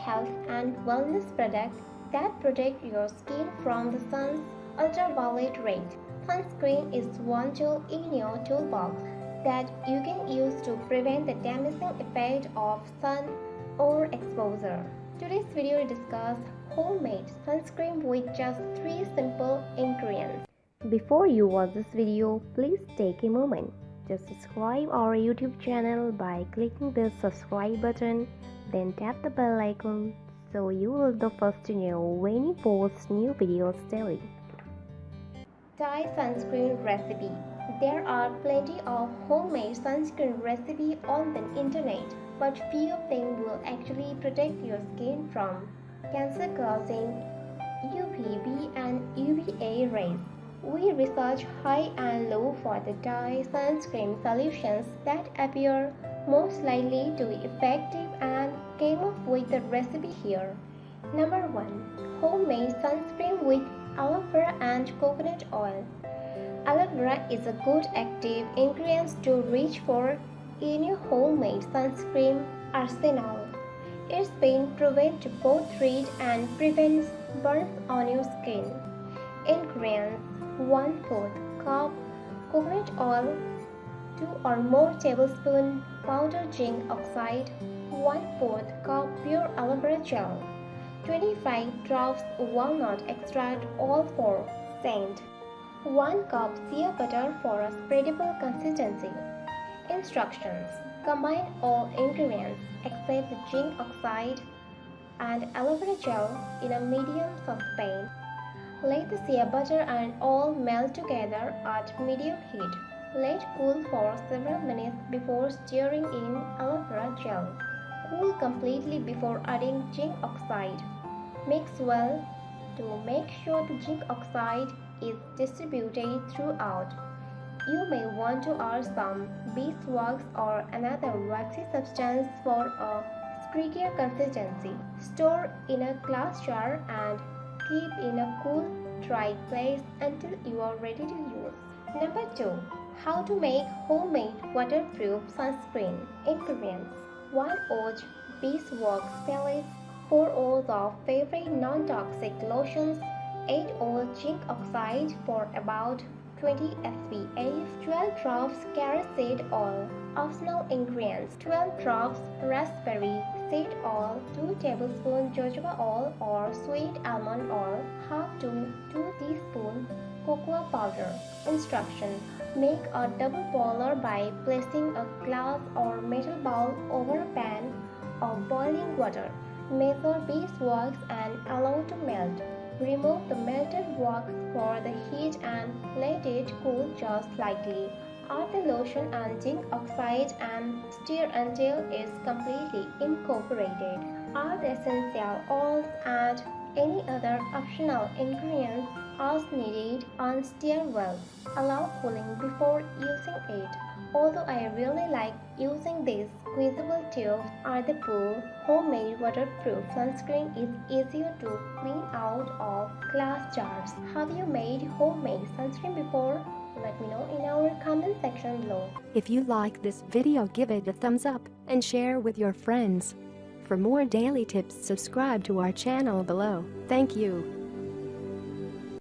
health and wellness product that protect your skin from the sun's ultraviolet rays. Sunscreen is one tool in your toolbox that you can use to prevent the damaging effect of sun overexposure. Today's video will discuss homemade sunscreen with just 3 simple ingredients. Before you watch this video, please take a moment to subscribe our YouTube channel by clicking the subscribe button, then tap the bell icon so you will be the first to know when we post new videos daily. Thai sunscreen recipe. There are plenty of homemade sunscreen recipes on the internet, but few of them will actually protect your skin from cancer-causing UVB and UVA rays. We research high and low for the Thai sunscreen solutions that appear most likely to be effective and came up with the recipe here. Number 1. Homemade sunscreen with aloe vera and coconut oil. Aloe vera is a good active ingredient to reach for in your homemade sunscreen arsenal. It's been proven to both treat and prevent burns on your skin. Ingredients: 1/4 cup coconut oil, 2 or more tablespoons powdered zinc oxide, 1/4 cup pure aloe vera gel, 25 drops walnut extract, all for scent, 1 cup shea butter for a spreadable consistency. Instructions: combine all ingredients except the zinc oxide and aloe vera gel in a medium saucepan. Let the shea butter and oil melt together at medium heat. Let cool for several minutes before stirring in aloe vera gel. Cool completely before adding zinc oxide. Mix well to make sure the zinc oxide is distributed throughout. You may want to add some beeswax or another waxy substance for a stickier consistency. Store in a glass jar and keep in a cool, dry place until you are ready to use. Number 2. How to make homemade waterproof sunscreen. Ingredients: 1 ounce beeswax pellets, 4 ounces of favorite non-toxic lotions, 8 ounces zinc oxide for about 20 SPF, 12 drops carrot seed oil. Optional ingredients: 12 drops raspberry seed oil, 2 tablespoons jojoba oil or sweet almond oil, half to 2 teaspoons cocoa powder. Instructions: make a double boiler by placing a glass or metal bowl over a pan of boiling water. Measure beeswax and allow to melt. Remove the melted wax for the heat and let it cool just slightly. Add the lotion and zinc oxide and stir until it's completely incorporated. Add the essential oils and any other optional ingredients as needed and stir well. Allow cooling before using it. Although I really like using these squeezable tubes at the pool, homemade waterproof sunscreen is easier to clean out of glass jars. Have you made homemade sunscreen before? Let me know in our comment section below. If you like this video, give it a thumbs up and share with your friends. For more daily tips, subscribe to our channel below. Thank you.